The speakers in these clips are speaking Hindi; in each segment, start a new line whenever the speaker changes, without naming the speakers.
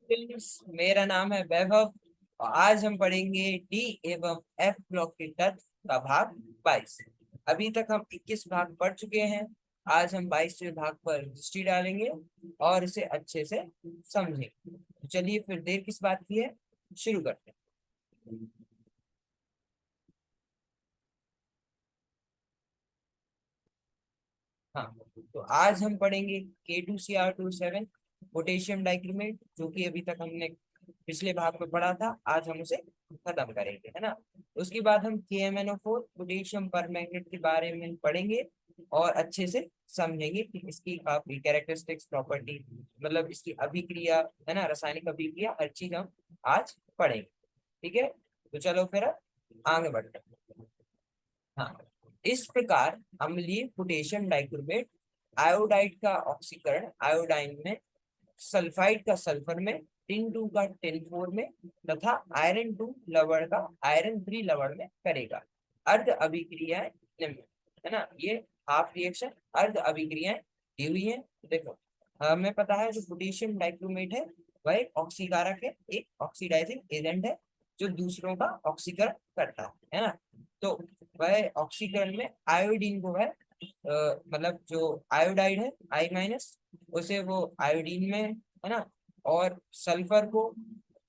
मेरा नाम है वैभव और आज हम पढ़ेंगे डी एवं एफ ब्लॉक के तत्व का भाग 22। अभी तक हम 21 भाग पढ़ चुके हैं। आज हम 22वें भाग पर दृष्टि डालेंगे और इसे अच्छे से समझेंगे। तो चलिए फिर देर किस बात की है, शुरू करते हैं। हाँ, तो आज हम पढ़ेंगे K2Cr27 पोटेशियम डाइक्रोमेट, जो कि अभी तक हमने पिछले भाग में पढ़ा था। आज हम उसे खत्म करेंगे, है ना। उसके बाद हम KMnO4 पोटेशियम परमैंगनेट के बारे में पढ़ेंगे और अच्छे से समझेंगे कि इसकी काफी कैरेक्टरिस्टिक्स प्रॉपर्टी, मतलब इसकी अभिक्रिया, है ना, रासायनिक अभिक्रिया, हर चीज हम आज पढ़ेंगे। ठीक है, तो चलो फिर आगे बढ़ते हैं। हाँ, इस प्रकार अम्लीय पोटेशियम डाइक्रोमेट आयोडाइड का ऑक्सीकरण आयोडाइन में, सल्फाइड का सल्फर में, टिन 2 का टिन 4 में तथा आयरन 2 लवण का आयरन 3 लवण में करेगा। अर्ध अभिक्रियाएं निम्न, है ना। ये हाफ रिएक्शन अर्ध अभिक्रियाएं दी हुई है। देखो, हमें पता है जो पोटेशियम डाइक्रोमेट है वह एक ऑक्सीकारक है, एक ऑक्सीडाइजिंग एजेंट है जो दूसरों का ऑक्सीकरण करता है ना। तो वह ऑक्सीकरण में आयोडीन को है, मतलब जो आयोडाइड है I- उसे वो आयोडीन में, है ना, और सल्फर को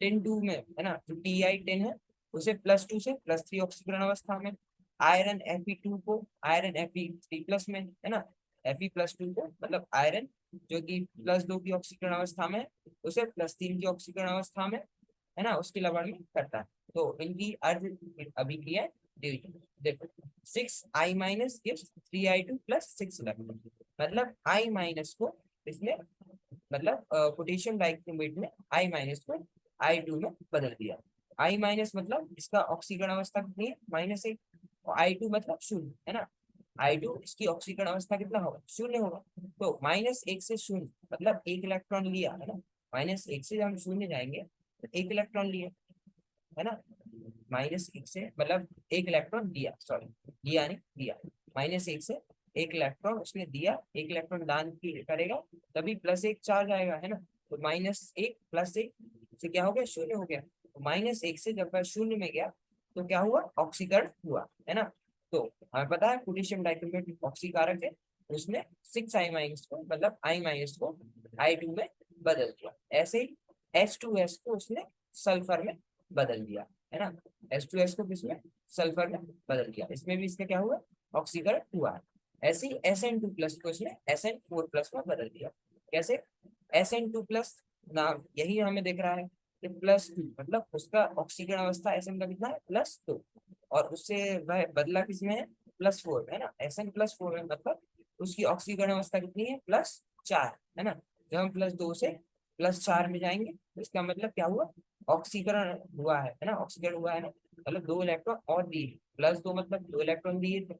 टिन 2 में, है ना, जो Ti10 है उसे +2 से +3 ऑक्सीकरण अवस्था में, आयरन Fe2 को आयरन Fe3+ में, है ना, Fe+2 को मतलब आयरन जो कि +2 की ऑक्सीकरण अवस्था में, उसे +3 की ऑक्सीकरण अवस्था में, है ना, उसके लवण में करता है। तो इनकी अर्ध अभिक्रिया दी हुई है। देखो, 6I- gives 3I2 + 6 इलेक्ट्रॉन, मतलब I- को इसने, मतलब पोटेशियम डाइक्रोमेट में I- को I2 में बदल दिया। I- मतलब इसका ऑक्सीकरण अवस्था कितनी है, -1, और I2 मतलब शून्य, है ना। I2 इसकी ऑक्सीकरण अवस्था कितना होगा, शून्य होगा। तो -1 से शून्य मतलब 1 इलेक्ट्रॉन लिया, है ना। -1 से जब हम शून्य जाएंगे तो 1 इलेक्ट्रॉन लिया, है ना। -1 से मतलब 1 इलेक्ट्रॉन दिया, सॉरी, लिया नहीं दिया। -1 से 1 इलेक्ट्रॉन उसने दिया, 1 इलेक्ट्रॉन दान की करेगा, तभी +1 चार्ज आएगा, है ना। तो -1 +1 से क्या हो गया, शून्य हो गया। तो -1 से जब वह शून्य में गया तो क्या हुआ, ऑक्सीकरण हुआ, है ना। तो हमें पता है पोटेशियम डाइक्रोमेट ऑक्सीकारक है, उसने 6I- को मतलब I- को I2 में बदल दिया। ऐसे ही H2S को उसने सल्फर में बदल दिया, है ना। H2S को किसमें, सल्फर में बदल दिया। इसमें भी इसका क्या हुआ, ऑक्सीकरण हुआ है। ऐसे ही Sn2+ को इसने Sn4+ में बदल दिया। कैसे, Sn2+ नाम यही हमें दिख रहा है कि +2 मतलब उसका ऑक्सीकरण अवस्था Sn का कितना है, +2, और उससे वह बदला किसमें है, +4, है ना। Sn+4 में मतलब उसकी ऑक्सीकरण अवस्था कितनी है, +4, है ना। जब हम +2 से +4 में जाएंगे तो इसका मतलब क्या हुआ, ऑक्सीकरण हुआ है ना, ऑक्सीकरण हुआ है ना, मतलब 2 इलेक्ट्रॉन और दिए। +2 मतलब 2 इलेक्ट्रॉन दिए थे,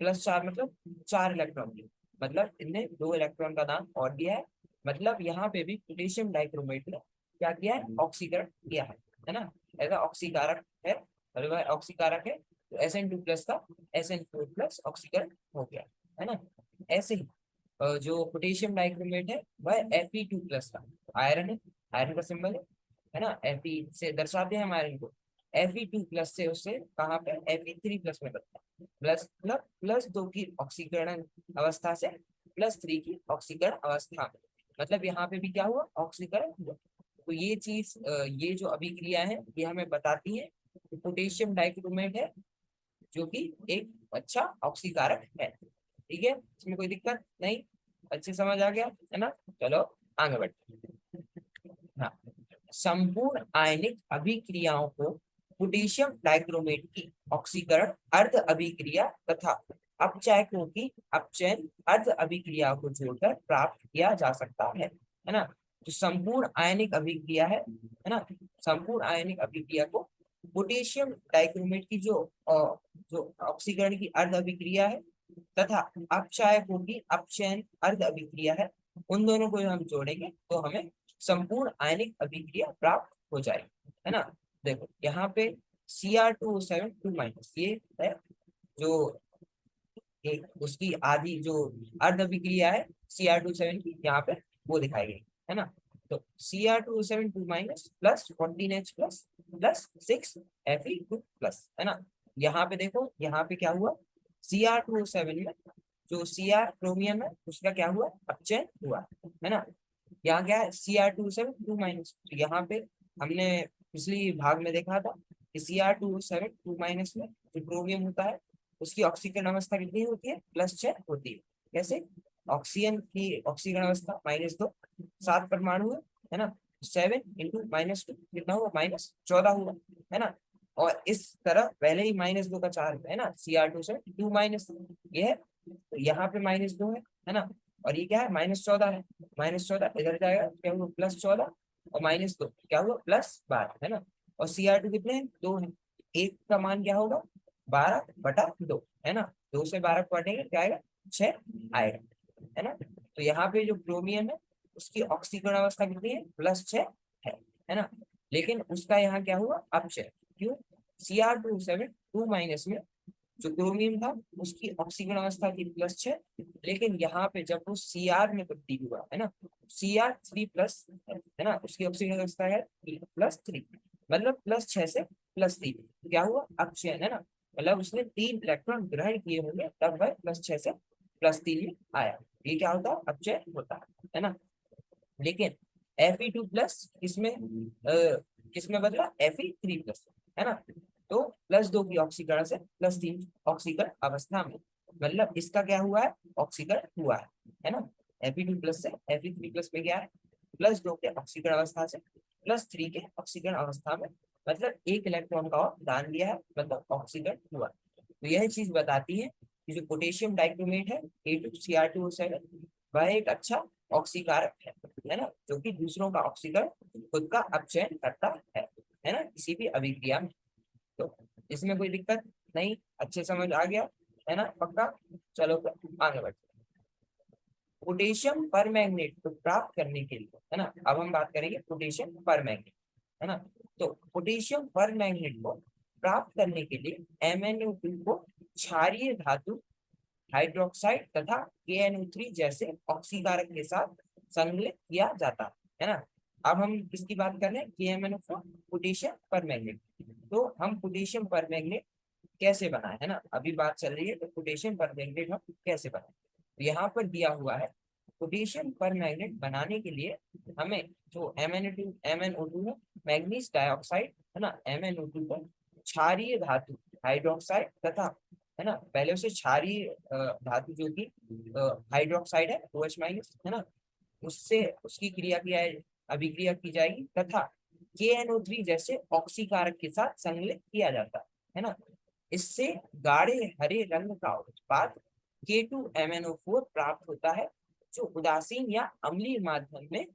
+4 मतलब 4 इलेक्ट्रॉन दिए, मतलब इनने 2 इलेक्ट्रॉन का दान और दिया है। मतलब यहाँ पे भी पोटेशियम डाइक्रोमेट ने क्या किया है, ऑक्सीकरण किया है ना। ऐसा ऑक्सीकारक है, मतलब ऑक्सीकारक है, तो Sn2+ का Sn4+ ऑक्सीकरण हो गया, है ना। ऐसे ही जो पोटेशियम डाइक्रोमेट है वह Fe2+ का आयरन है, आयरन का सिंबल है ना। Fe से दर्शाते हैं हम आयरन को। Fe2+ से उससे कहाँ पे Fe3+ में बदला, प्लस मतलब +2 की ऑक्सीकरण अवस्था से +3 की ऑक्सीकरण अवस्था में, मतलब यहाँ पे भी क्या हुआ, ऑक्सीकरण हुआ। तो ये चीज, ये जो अभिक्रिया है ये हमें बताती है कि पोटेशियम डाइक्रोमेट है जो कि एक अच्छा ऑक्सीकारक है। ठीक है, इसमें कोई दिक्कत नहीं, अच्छे समझ आ गया, है ना। चलो आगे बढ़ते हैं। हाँ, संपूर्ण आयनिक अभिक्रियाओं को पोटेशियम डाइक्रोमेट की ऑक्सीकरण अर्ध अभिक्रिया तथा अपचायकों की अपचयन अर्ध अभिक्रिया को जोड़कर प्राप्त किया जा सकता है ना। जो संपूर्ण आयनिक अभिक्रिया है ना, संपूर्ण आयनिक अभिक्रिया को पोटेशियम डाइक्रोमेट की जो ऑक्सीकरण की अर्ध अभिक्रिया है तथा अपचायकों की अपचयन अर्ध अभिक्रिया है, उन दोनों को हम जोड़ेंगे तो हमें संपूर्ण आयनिक अभिक्रिया प्राप्त हो जाएगी, है ना। देखो यहाँ पे Cr2O7 2- ये है जो एक उसकी आधी जो अर्ध अभिक्रिया है Cr27 की, यहाँ पे वो दिखाई गई, है ना। तो Cr2O7 2 minus plus 14H plus plus 6Fe2 plus, है ना। यहाँ पे देखो, यहाँ पे क्या हुआ, Cr2O7 में जो Cr क्रोमियम है उसका क्या हुआ, अपचयन हुआ, है ना। यहाँ क्या है, Cr2O7 2 माइनस, तो यहाँ पे हमने पिछली भाग में देखा था कि Cr2O7 2 माइनस में जो क्रोमियम होता है उसकी ऑक्सीकरण अवस्था कितनी होती है, +6 होती है। कैसे, ऑक्सीजन की ऑक्सीकरण अवस्था -2, 7 परमाणु है ना, 7 × -2 कितना हुआ, -14 हुआ, है ना। और इस तरह पहले ही -2 का चार्ज है ना, Cr2 2 माइनस ये है, तो यहाँ पे -2 है ना, और ये क्या है, -14 है, -14 इधर जाएगा, क्या हुआ, +14, और -2 क्या हुआ, +12, है ना। और Cr2 कितने हैं, 2 है, एक का मान क्या होगा, 12/2, है ना। 2 से 12 को काटेंगे क्या आएगा, 6 आएगा, है ना। तो यहाँ पे जो क्रोमियम है उसकी ऑक्सीकरण अवस्था कितनी है, +6 है ना। लेकिन उसका यहाँ क्या हुआ, अपचय, क्यों, Cr2O7 2 माइनस में जो क्रोमियम था उसकी ऑक्सीकरण अवस्था थी +6, लेकिन यहाँ पे जब वो Cr में तब्दील हुआ, है ना, Cr3+ है ना, उसकी ऑक्सीकरण अवस्था है +3, मतलब +6 से +3, क्या हुआ, अपचयन, है ना। मतलब उसने 3 इलेक्ट्रॉन ग्रहण किए होंगे तब वह +6 से +3 में आया, ये क्या होता है, अपचयन होता है ना। लेकिन Fe2+ किसमें बदला, Fe3+, है ना। तो +2 की ऑक्सीकरण से +3 ऑक्सीकरण अवस्था में, मतलब इसका क्या हुआ है, ऑक्सीकरण हुआ है ना। Fe2+ से Fe3+ में क्या है, +2 के ऑक्सीकरण अवस्था से +3 के ऑक्सीकरण अवस्था में, मतलब एक इलेक्ट्रॉन का और दान दिया है, मतलब ऑक्सीकरण हुआ। तो यह चीज बताती है कि जो पोटेशियम डाइक्रोमेट है A2Cr2O7 वह एक अच्छा ऑक्सीकारक है ना, जो कि दूसरों का ऑक्सीकरण खुद का अपचयन करता है ना, किसी भी अभिक्रिया में। तो इसमें कोई दिक्कत नहीं, अच्छे समझ आ गया, है ना, पक्का। चलो फिर आगे बढ़ते हैं। पोटेशियम पर मैग्नेट को प्राप्त करने के लिए, है ना, अब हम बात करेंगे पोटेशियम पर मैग्नेट, है ना। तो पोटेशियम पर मैग्नेट को प्राप्त करने के लिए MnO2 को क्षारीय धातु हाइड्रोक्साइड तथा KNO3 जैसे ऑक्सीकारक के साथ संकलित किया जाता है ना। अब हम किसकी बात कर रहे हैं, KMnO4, पोटेशियम पर मैग्नेट। तो हम पोटेशियम पर मैग्नेट कैसे बनाए, है ना, अभी बात चल रही है, तो पोटेशियम पर मैग्नेट हम कैसे बनाए, तो यहाँ पर दिया हुआ है, पोटेशियम पर मैग्नेट बनाने के लिए हमें जो MnO2 है, मैग्नीज डाइऑक्साइड, है ना, MnO2 को क्षारीय धातु हाइड्रोक्साइड तथा, है ना, पहले उसे क्षारीय धातु जो कि हाइड्रोक्साइड है OH-, है ना, उससे उसकी क्रिया किया अभिक्रिया की जाएगी तथा KNO3 जैसे ऑक्सीकारक के साथ संकलित किया जाता है ना। इससे गाढ़े हरे रंग का उत्पाद K2MnO4 प्राप्त होता है, जो उदासीन या अम्लीय माध्यम में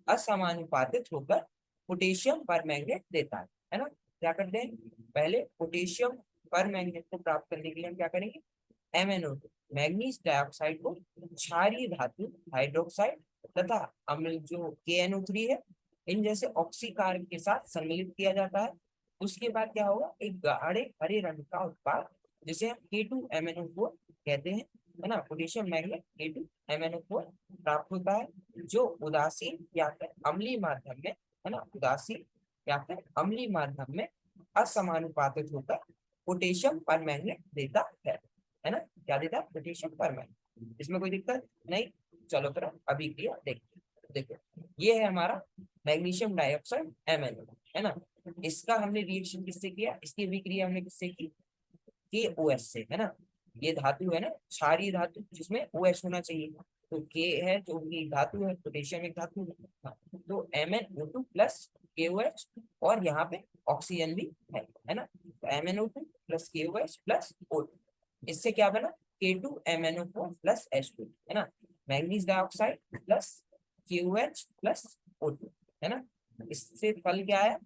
असमानुपातित होकर पोटेशियम परमैंगनेट देता है ना। क्या करते हैं, पहले पोटेशियम परमैंगनेट को प्राप्त करने के लिए हम क्या करेंगे, MnO2 मैग्नीज डाइऑक्साइड को क्षारीय धातु हाइड्रोक्साइड तथा अम्ल जो KNO3 है इन जैसे ऑक्सीकारक के साथ सम्मिलित किया जाता है। उसके बाद क्या होगा, एक गाढ़े हरे रंग का उत्पाद जिसे हम K2MnO4 कहते हैं, है ना, पोटेशियम मैग्नेट K2MnO4 प्राप्त होता है, जो उदासीन या फिर अम्लीय माध्यम में, है ना, उदासीन या फिर अम्लीय माध्यम में असमानुपातित होकर पोटेशियम परमैंगनेट देता है ना। क्या देता है, पोटेशियम परमैंगनेट, इसमें कोई दिक्कत नहीं। चलो फिर अभिक्रिया देखते, देखो ये है हमारा मैग्नीशियम डाइऑक्साइड MnO, है ना। इसका हमने रिएक्शन किससे किया, इसकी अभिक्रिया हमने किससे की, KOH से, है ना। ये धातु है ना क्षारीय धातु जिसमें OH होना चाहिए, तो K है जो कि धातु है, पोटेशियम एक धातु है, हाँ, तो MnO2 प्लस KOH, और यहाँ पे ऑक्सीजन भी है ना, तो MnO2 plus KOH plus O2, इससे क्या बना, K2MnO4 प्लस H2, है ना, manganese dioxide plus KOH plus O2, है ना। इससे फल क्या आया,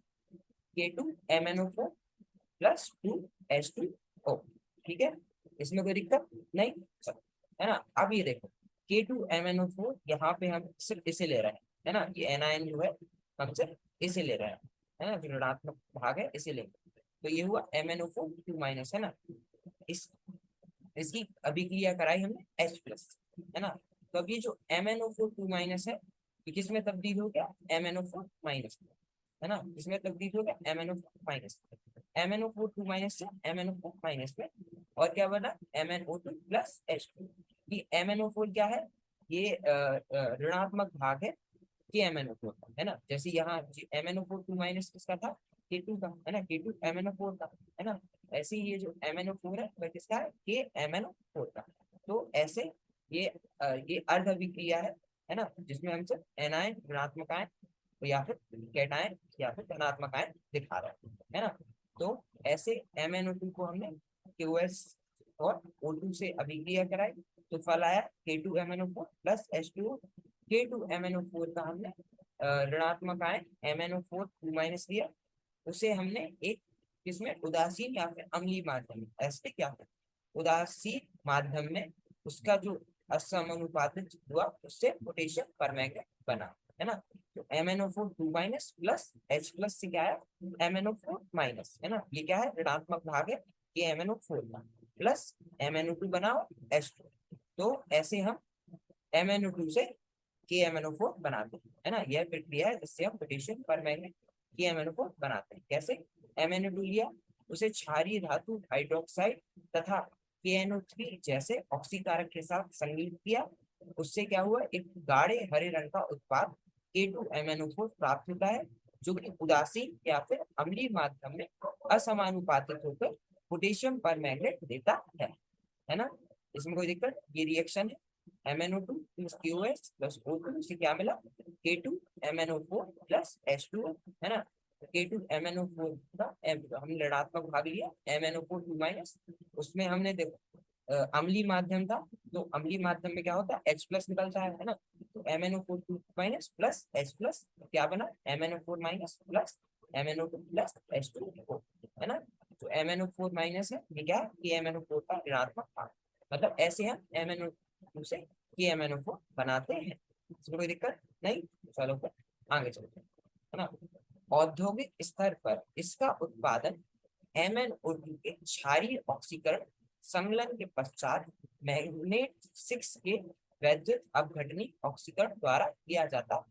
K2MnO4 प्लस 2H2O, ठीक है, इसमें कोई दिक्कत नहीं, चलो, है ना। अब ये देखो K2MnO4 यहाँ पे हम सिर्फ इसे ले रहे हैं, है ना, ये एनायन जो है हम सिर्फ इसे ले रहे हैं, है ना, जो ऋणात्मक भाग है इसे लेंगे, तो ये हुआ MnO4 2-, है ना। इस इसकी अभिक्रिया कराई हमने H+, है ना। तो अब ये जो MnO4 2- है तो किसमें तब्दील हो गया, MnO4 माइनस, है ना, इसमें तब्दील हो गया MnO4 माइनस, MnO4 2 माइनस से MnO4 माइनस में, और क्या बना MnO2 प्लस H2। ये MnO4 क्या है, ये ऋणात्मक भाग है के MnO4 का, है ना, जैसे यहाँ MnO4 2 माइनस किसका था, K2 का, है ना, K2 MnO4 का, है ना, ऐसे ही ये जो MnO4 है वह किसका है, के MnO4 का। तो ऐसे ये ये अर्ध अभिक्रिया है ना, जिसमें हम सिर्फ एनायन ऋणात्मक आयन या फिर कैटायन या फिर धनात्मक आयन दिखा रहे हैं, है ना। तो ऐसे MnO2 को हमने KOS और O2 से अभिक्रिया कराई, तो फल आया K2MnO4 प्लस H2O। K2MnO4 का हमने ऋणात्मक आयन MnO4 2 माइनस लिया, उसे हमने एक किसमें, उदासीन या फिर अम्लीय माध्यम में, एसिडिक या फिर उदासीन माध्यम में उसका जो असमानुपातित हुआ उससे पोटेशियम परमैंगनेट बना, है ना। तो MnO4 2 minus plus H plus से क्या है MnO4 माइनस, है ना, ये क्या है ऋणात्मक भाग है ये MnO4 का, प्लस MnO2 बनाओ H2। तो ऐसे हम MnO2 से KMnO4 बनाते हैं, है ना, यह प्रक्रिया है जिससे हम पोटेशियम परमैंगनेट KMnO4 बनाते हैं। कैसे, MnO2 लिया, उसे क्षारीय धातु हाइड्रोक्साइड तथा KNO3 जैसे ऑक्सीकारक के साथ संयोजित किया, उससे क्या हुआ, एक गाढ़े हरे रंग का उत्पाद K2MnO4 प्राप्त होता है, जो कि उदासीन या फिर अम्लीय माध्यम में असमानुपातित होकर पोटेशियम परमैंगनेट देता है ना। इसमें कोई दिक्कत, ये रिएक्शन है MnO2 plus KOH plus O2 से क्या मिला, K2MnO4 प्लस H2O, है ना। K2MnO4 का हमने ऋणात्मक भाग लिया, MnO4 2 माइनस, उसमें हमने देखो अम्लीय माध्यम था, तो अम्लीय माध्यम में क्या होता है H प्लस निकलता है ना, तो MnO4 2 minus plus H plus क्या बना MnO4 minus plus MnO2 plus H2O, है ना। तो MnO4 माइनस है ये क्या है KMnO4 का ऋणात्मक भाग, मतलब ऐसे हम MnO2 से KMnO4 बनाते हैं, इसमें कोई दिक्कत नहीं। चलो फिर आगे चलते हैं, है ना। औद्योगिक स्तर पर इसका उत्पादन MnO2 के क्षारीय ऑक्सीकरण संलयन के पश्चात मैग्नेट 6 के वैद्युत अपघटनी ऑक्सीकरण द्वारा किया जाता है।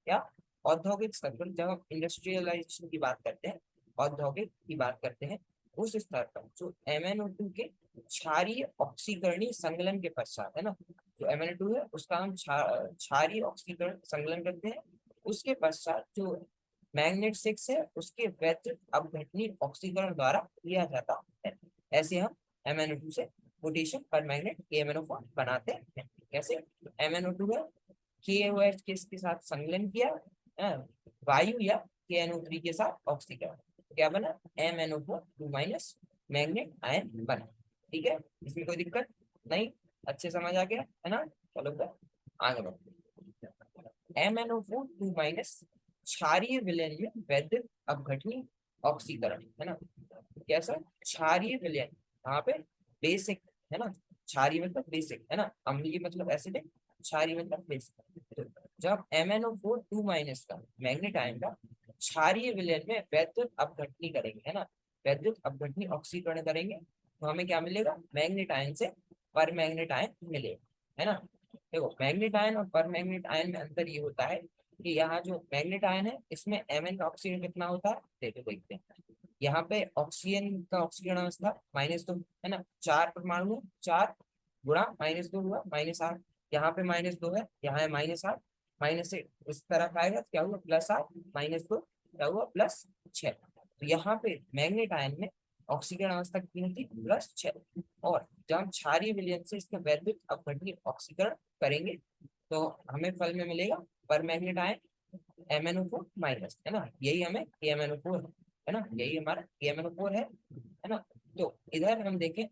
क्या, औद्योगिक स्तर पर जब हम इंडस्ट्रियलाइजेशन की बात करते हैं, औद्योगिक की बात करते हैं, उस स्तर पर जो MnO2 के क्षारीय ऑक्सीकरणीय संलयन के पश्चात, है ना, जो MnO2 है उसका हम क्षारीय ऑक्सीकरण संलयन करते हैं, उसके पश्चात जो मैग्नेट 6 है उसके वैद्युत अपघटनी ऑक्सीकरण द्वारा लिया जाता है। ऐसे हम MnO2 से पोटेशियम परमैंगनेट KMnO4 बनाते हैं। कैसे, MnO2 है KOH के साथ संलयन किया, है, वायु या KNO3 के साथ ऑक्सीकरण, क्या बना MnO4 2 माइनस मैग्नेट आयन बना। ठीक है, इसमें कोई दिक्कत नहीं, अच्छे समझ आ गया, है ना। चलो फिर आगे बढ़ते हैं। MnO4 2 माइनस क्षारीय विलयन में वैद्युत अपघटनी ऑक्सीकरण, है ना, कैसा क्षारीय विलयन, यहाँ पे बेसिक, है ना, क्षारीय मतलब बेसिक, है ना, अम्लीय मतलब एसिडिक, क्षारीय मतलब बेसिक। तो जब MnO4 2 माइनस का मैग्नेट आयन का क्षारीय विलयन में वैद्युत अपघटनी करेंगे, है ना, वैद्युत अपघटनी ऑक्सीकरण करेंगे, तो हमें क्या मिलेगा, मैग्नेट आयन से पर मैग्नेट आयन मिलेगा, है ना। देखो मैग्नेट आयन और पर मैग्नेट आयन में अंतर ये होता है कि यहाँ जो मैग्नेट आयन है इसमें Mn का ऑक्सीजन कितना होता है, देखो देखते हैं। यहाँ पे ऑक्सीजन का ऑक्सीजन अवस्था -2, है ना, 4 परमाणु है, 4 गुणा -2 हुआ -8, यहाँ पे -2 है, यहाँ है -8, माइनस से इस तरफ आएगा क्या हुआ +8, -2 क्या हुआ +6। तो यहाँ पे मैग्नेट आयन में ऑक्सीजन अवस्था कितनी थी +6, और जब हम क्षारीय विलयन से इसके वैद्युत अपघटनी ऑक्सीकरण करेंगे तो हमें फल में मिलेगा पर मैग्नेट आयन MnO4 माइनस, है ना, यही हमें KMnO4 है ना, यही हमारा KMnO4 है ना। तो इधर हम देखें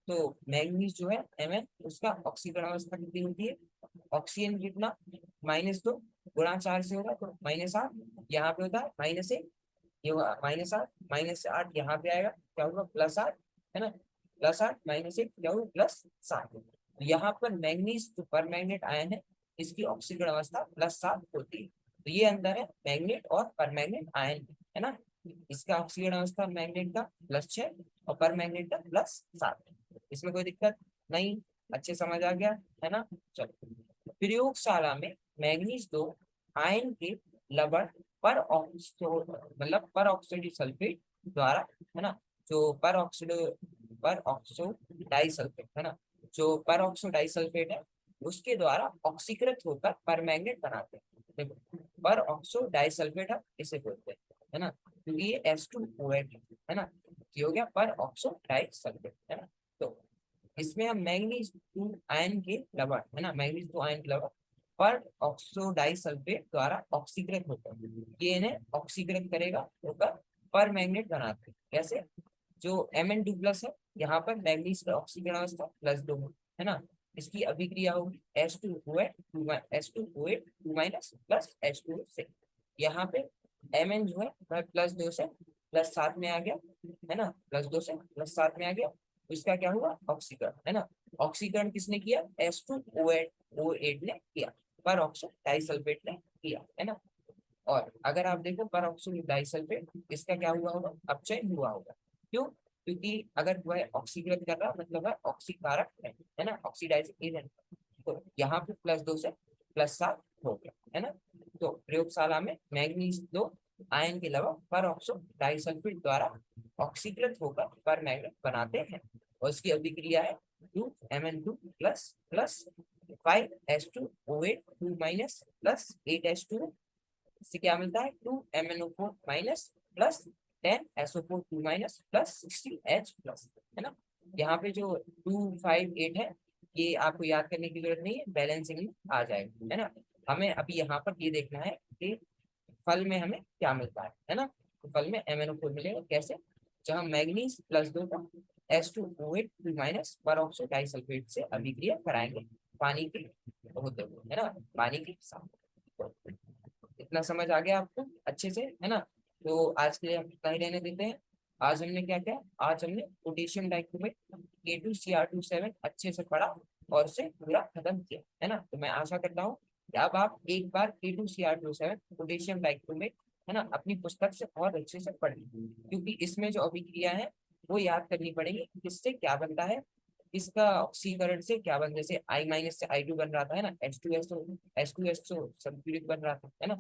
तो मैग्नीज जो है Mn उसका ऑक्सीकरण अवस्था कितनी होती है, ऑक्सीजन कितना -2 गुणा 4 से होगा तो -8, यहाँ पे होता है -1, ये होगा -8, -8 यहाँ पे आएगा क्या होगा +8, है ना, +8 -1 क्या होगा +7। तो यहाँ पर मैग्नीज जो पर मैग्नेट आयन है इसकी ऑक्सीकरण अवस्था +7 होती है। तो ये अंदर है मैग्नेट और पर मैग्नेट आयन, है ना, इसका ऑक्सीकरण अवस्था मैग्नेट का +6 और पर मैग्नेट का +7, इसमें कोई दिक्कत नहीं, अच्छे समझ आ गया, है ना। चलो प्रयोगशाला में मैग्नीज 2 आयन के लवण पर ऑक्सो मतलब पर ऑक्सीड सल्फेट द्वारा, है ना, जो पर ऑक्सो डाइसल्फेट, है ना, जो पर ऑक्सो डाइसल्फेट है उसके द्वारा ऑक्सीकृत होकर परमैंगनेट बनाते हैं। देखो, पर ऑक्सो डाइसल्फेट हम इसे बोलते हैं, है ना, क्योंकि ये H2OH है ना, ये हो गया पर ऑक्सो डाइसल्फेट, है ना। तो इसमें हम मैंगनीज टू आयन के लवण, है ना, मैंगनीज टू आयन के लवण पर ऑक्सो डाइसल्फेट द्वारा ऑक्सीकृत होता है, ये इन्हें ऑक्सीकृत करेगा होकर पर मैग्नेट बनाते हैं। कैसे? जो Mn2+ है, यहाँ पर मैग्नीज का ऑक्सीकरण अवस्था +2 है ना, इसकी अभिक्रिया होगी H2OH 2 +H2O से। यहाँ पे Mn जो है वह +2 से +7 में आ गया, है ना, +2 से +7 में आ गया, तो इसका क्या हुआ? ऑक्सीकरण, है ना। ऑक्सीकरण किसने किया? H2OH ने किया, पर ऑक्सो डाइसल्फेट ने किया, है ना। और अगर आप देखो पर ऑक्सो डाइसल्फेट, इसका क्या हुआ होगा? अपचय हुआ होगा। क्यों? क्योंकि अगर वह ऑक्सीकृत कर रहा मतलब वह ऑक्सीकारक है ना, ऑक्सीडाइजिंग एजेंट। तो यहाँ पे +2 से +7 हो गया, है ना। तो प्रयोगशाला में मैग्नीज 2 आयन के अलावा पर ऑक्सो डाइसल्फेट द्वारा ऑक्सीकृत होकर पर मैग्नेट बनाते हैं, और इसकी अभिक्रिया है 2Mn2+ plus 5H2OH 2- plus 8H2, इससे क्या मिलता है? 2MnO4- plus 10SO4 2- plus 16H+, है ना। यहाँ पे जो 258 है, ये आपको याद करने की जरूरत नहीं है, बैलेंसिंग में आ जाएगा, है ना। हमें अभी यहाँ पर ये देखना है कि फल में हमें क्या मिलता है ना। तो फल में MnO4 मिलेगा कैसे? जब हम मैग्नीज +2 का H2OH 2- पर ऑक्सो डाइसल्फेट से अभिक्रिया कराएंगे पानी के होते हुए, है ना, पानी के साथ। तो इतना समझ आ गया आपको अच्छे से, है ना। तो आज के लिए हम इतना ही रहने देते हैं। आज हमने क्या किया? आज हमने पोटेशियम डाइक्रोमेट K2Cr27 अच्छे से पढ़ा और उसे पूरा खत्म किया, है ना। तो मैं आशा करता हूँ कि अब आप एक बार K2Cr27 पोटेशियम डाइक्रोमेट, है ना, अपनी पुस्तक से और अच्छे से पढ़ लीजिए, क्योंकि इसमें जो अभिक्रिया है वो याद करनी पड़ेगी, किससे क्या बनता है, इसका ऑक्सीकरण से क्या बन, जैसे I- से I2 बन रहा था, है ना, H2SO सल्फ्यूरिक बन रहा था, है ना।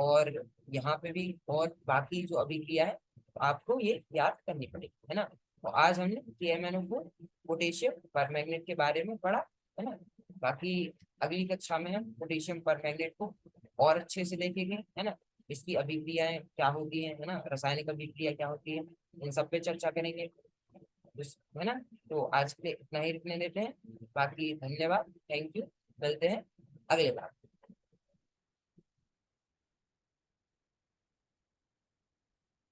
और यहाँ पे भी और बाकी जो अभिक्रिया है आपको ये याद करनी पड़ेगी, है ना। तो आज हमने KMnO4 पोटेशियम परमैंगनेट के बारे में पढ़ा, है ना। बाकी अगली कक्षा में हम पोटेशियम परमैंगनेट को और अच्छे से देखेंगे, है ना, इसकी अभिक्रियाएं क्या होती है ना, रासायनिक अभिक्रिया क्या होती है, इन सब पे चर्चा करेंगे, है ना। तो आज के लिए इतना ही रखने देते हैं, बाकी धन्यवाद, थैंक यू, मिलते हैं अगले बार।